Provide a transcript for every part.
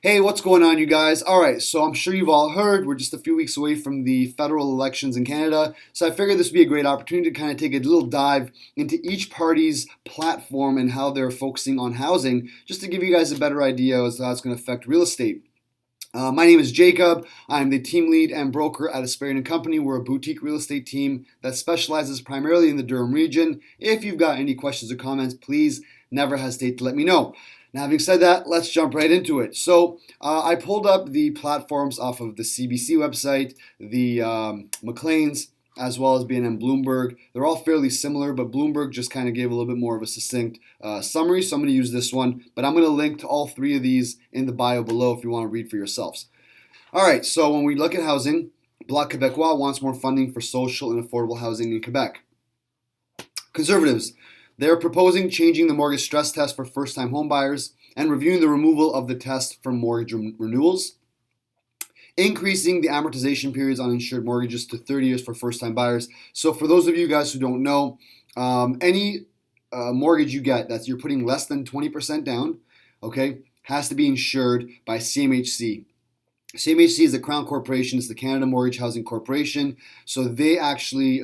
Hey, what's going on, you guys? All right, so I'm sure you've all heard we're just a few weeks away from the federal elections in Canada. So I figured this would be a great opportunity to kind of take a little dive into each party's platform and how they're focusing on housing, just to give you guys a better idea as to how it's going to affect real estate. My name is Jacob. I'm the team lead and broker at Asperian and Company. We're a boutique real estate team that specializes primarily in the Durham region. If you've got any questions or comments, please never hesitate to let me know. Now, having said that, let's jump right into it. I pulled up the platforms off of the CBC website, the Maclean's, as well as BNM Bloomberg. They're all fairly similar, but Bloomberg just kind of gave a little bit more of a succinct summary, so I'm going to use this one. But I'm going to link to all three of these in the bio below if you want to read for yourselves. All right, so when we look at housing, Bloc Québécois wants more funding for social and affordable housing in Quebec. Conservatives, they're proposing changing the mortgage stress test for first-time homebuyers and reviewing the removal of the test for mortgage renewals. Increasing the amortization periods on insured mortgages to 30 years for first-time buyers. So for those of you guys who don't know, any mortgage you get that you're putting less than 20% down, okay, has to be insured by CMHC. CMHC is the Crown Corporation. It's the Canada Mortgage Housing Corporation. So they actually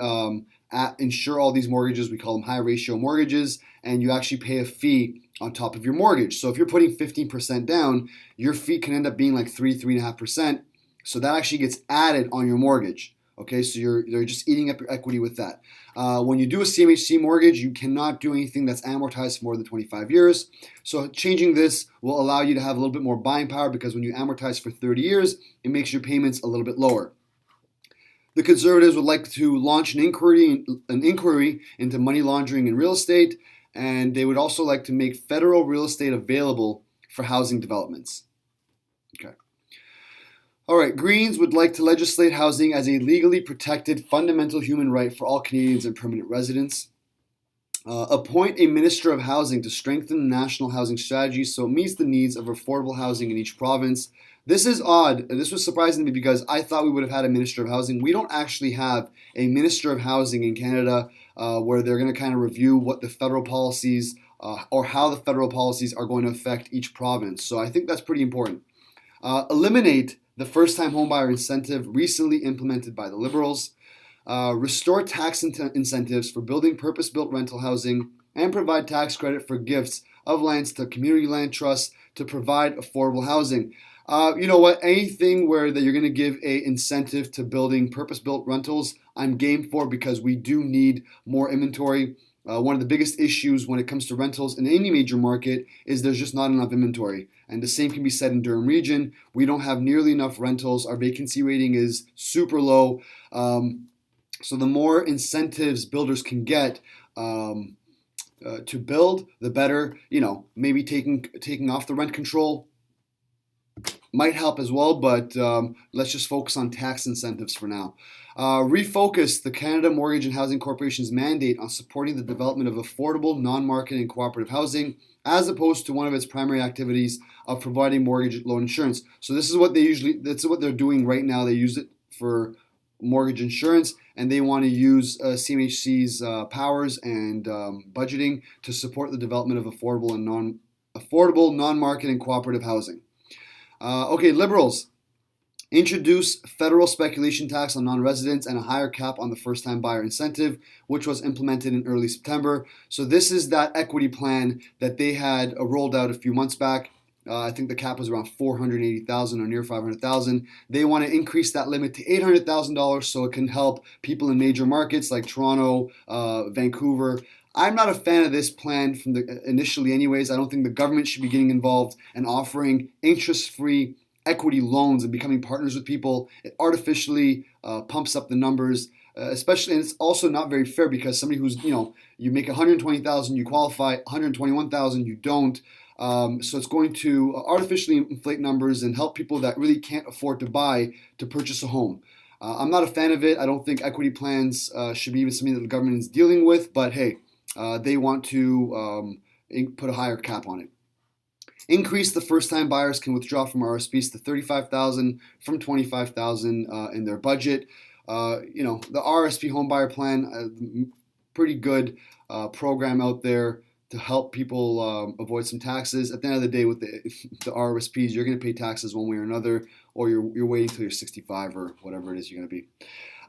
insure all these mortgages. We call them high ratio mortgages, and you actually pay a fee on top of your mortgage. So if you're putting 15% down, your fee can end up being like 3.5%. So that actually gets added on your mortgage. Okay, so you're just eating up your equity with that. When you do a CMHC mortgage, you cannot do anything that's amortized for more than 25 years. So changing this will allow you to have a little bit more buying power because when you amortize for 30 years, it makes your payments a little bit lower. The Conservatives would like to launch an inquiry into money laundering in real estate, and they would also like to make federal real estate available for housing developments. Okay. All right, Greens would like to legislate housing as a legally protected fundamental human right for all Canadians and permanent residents. Appoint a Minister of Housing to strengthen the national housing strategy so it meets the needs of affordable housing in each province. This is odd. This was surprising to me because I thought we would have had a Minister of Housing. We don't actually have a Minister of Housing in Canada where they're going to kind of review what the federal policies or how the federal policies are going to affect each province. So I think that's pretty important. Eliminate the first-time homebuyer incentive recently implemented by the Liberals. Restore tax incentives for building purpose-built rental housing, and provide tax credit for gifts of lands to community land trusts to provide affordable housing. You know what? Anything where that you're going to give a incentive to building purpose-built rentals, I'm game for because we do need more inventory. One of the biggest issues when it comes to rentals in any major market is there's just not enough inventory. And the same can be said in Durham region. We don't have nearly enough rentals. Our vacancy rating is super low. So the more incentives builders can get to build, the better. You know, maybe taking off the rent control might help as well, but let's just focus on tax incentives for now. Refocus the Canada Mortgage and Housing Corporation's mandate on supporting the development of affordable, non-market and cooperative housing, as opposed to one of its primary activities of providing mortgage loan insurance. So this is what that's what they're doing right now. They use it for mortgage insurance, and they want to use CMHC's powers and budgeting to support the development of affordable, non-market and cooperative housing. Okay, Liberals introduce federal speculation tax on non-residents and a higher cap on the first-time buyer incentive, which was implemented in early September. So this is that equity plan that they had rolled out a few months back. I think the cap was around $480,000 or near $500,000. They want to increase that limit to $800,000 so it can help people in major markets like Toronto, Vancouver. I'm not a fan of this plan from initially anyways. I don't think the government should be getting involved and offering interest-free equity loans and becoming partners with people. It artificially pumps up the numbers, especially, and it's also not very fair because somebody who's, you make $120,000, you qualify, $121,000, you don't. So it's going to artificially inflate numbers and help people that really can't afford to buy to purchase a home. I'm not a fan of it. I don't think equity plans should be even something that the government is dealing with, but hey, they want to put a higher cap on it. Increase the first-time buyers can withdraw from RSPs to $35,000 from $25,000 in their budget. The RSP home buyer plan, pretty good program out there. to help people avoid some taxes. At the end of the day, with the RRSPs, you're going to pay taxes one way or another, or you're waiting until you're 65 or whatever it is you're going to be.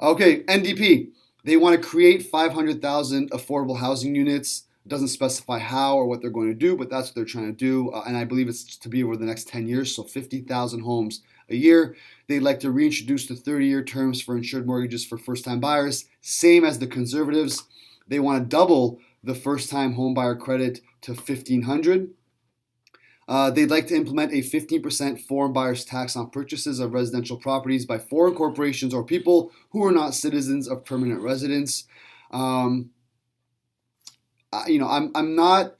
Okay, NDP. They want to create 500,000 affordable housing units. It doesn't specify how or what they're going to do, but that's what they're trying to do. And I believe it's to be over the next 10 years, so 50,000 homes a year. They'd like to reintroduce the 30-year terms for insured mortgages for first-time buyers, same as the Conservatives. They want to double the first-time home buyer credit to $1,500. They'd like to implement a 15% foreign buyers tax on purchases of residential properties by foreign corporations or people who are not citizens of permanent residence. I'm not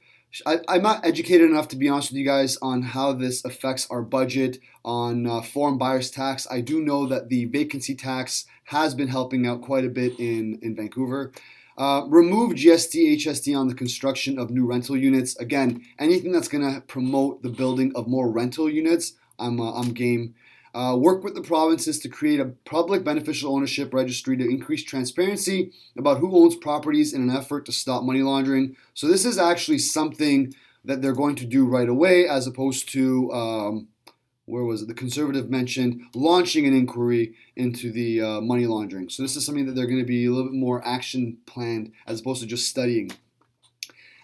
educated enough to be honest with you guys on how this affects our budget on foreign buyers tax. I do know that the vacancy tax has been helping out quite a bit in Vancouver. Remove GST, HST on the construction of new rental units. Again, anything that's going to promote the building of more rental units, I'm game. Work with the provinces to create a public beneficial ownership registry to increase transparency about who owns properties in an effort to stop money laundering. So this is actually something that they're going to do right away, as opposed to the Conservative mentioned launching an inquiry into the money laundering. So this is something that they're going to be a little bit more action planned as opposed to just studying.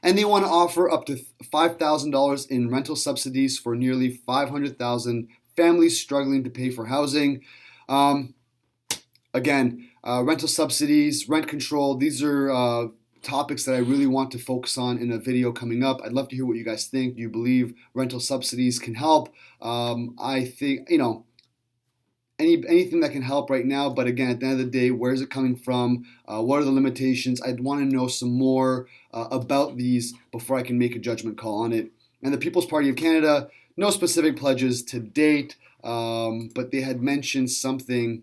And they want to offer up to $5,000 in rental subsidies for nearly 500,000 families struggling to pay for housing. Rental subsidies, rent control, these are topics that I really want to focus on in a video coming up. I'd love to hear what you guys think. Do you believe rental subsidies can help? I think, anything that can help right now, but again, at the end of the day, where is it coming from? What are the limitations? I'd want to know some more about these before I can make a judgment call on it. And the People's Party of Canada, no specific pledges to date, but they had mentioned something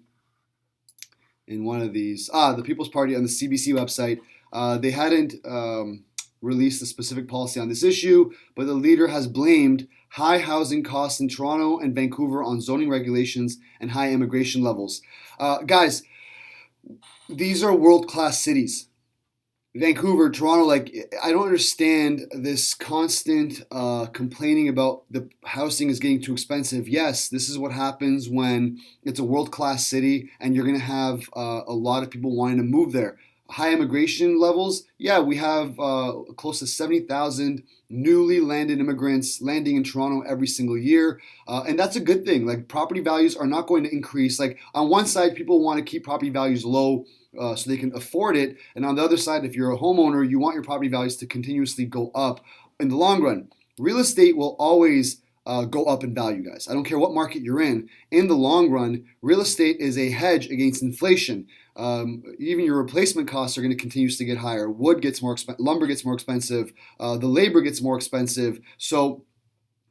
in one of these. The People's Party on the CBC website, they hadn't released a specific policy on this issue, but the leader has blamed high housing costs in Toronto and Vancouver on zoning regulations and high immigration levels. Guys, these are world-class cities. Vancouver, Toronto, I don't understand this constant complaining about the housing is getting too expensive. Yes, this is what happens when it's a world-class city and you're going to have a lot of people wanting to move there. High immigration levels, yeah, we have close to 70,000 newly landed immigrants landing in Toronto every single year, and that's a good thing. Property values are not going to increase. On one side, people want to keep property values low so they can afford it, and on the other side, if you're a homeowner, you want your property values to continuously go up in the long run. Real estate will always go up in value, guys. I don't care what market you're in. In the long run, real estate is a hedge against inflation. Even your replacement costs are going to continuously get higher. Wood gets more expensive, lumber gets more expensive, the labor gets more expensive. So,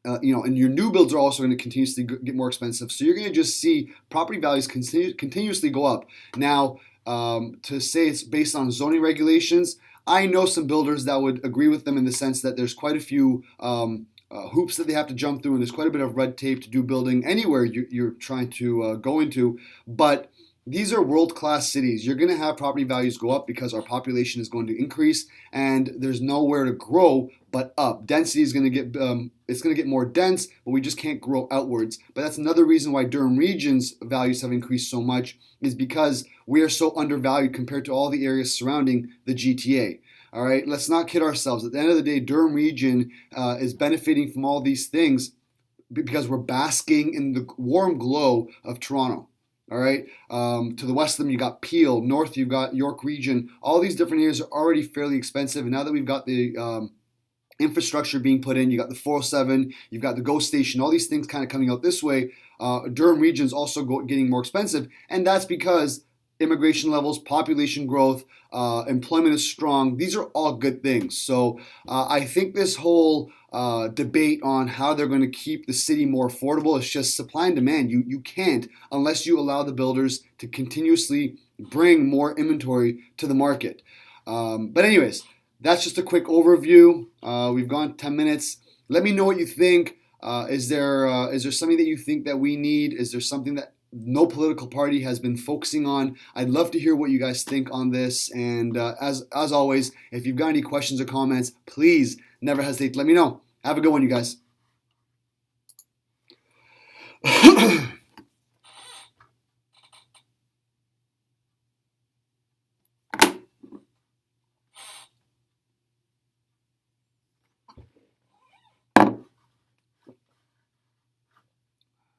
and your new builds are also going to continuously get more expensive. So you're going to just see property values continuously go up. Now, to say it's based on zoning regulations, I know some builders that would agree with them in the sense that there's quite a few hoops that they have to jump through, and there's quite a bit of red tape to do building anywhere you're trying to go into. But these are world-class cities. You're going to have property values go up because our population is going to increase, and there's nowhere to grow but up. Density is going to get it's going to get more dense, but we just can't grow outwards. But that's another reason why Durham Region's values have increased so much, is because we are so undervalued compared to all the areas surrounding the GTA. All right, let's not kid ourselves. At the end of the day, Durham Region is benefiting from all these things because we're basking in the warm glow of Toronto. All right, to the west of them, you got Peel. North, you've got York Region. All these different areas are already fairly expensive. And now that we've got the infrastructure being put in, you got the 407, you've got the GO station, all these things kind of coming out this way. Durham Region is also getting more expensive. And that's because immigration levels, population growth, employment is strong. These are all good things. So I think this whole debate on how they're going to keep the city more affordable is just supply and demand. You can't unless you allow the builders to continuously bring more inventory to the market. But anyways, that's just a quick overview. We've gone 10 minutes. Let me know what you think. Is there something that you think that we need? Is there something that no political party has been focusing on? I'd love to hear what you guys think on this. And as always, if you've got any questions or comments, please never hesitate to let me know. Have a good one, you guys.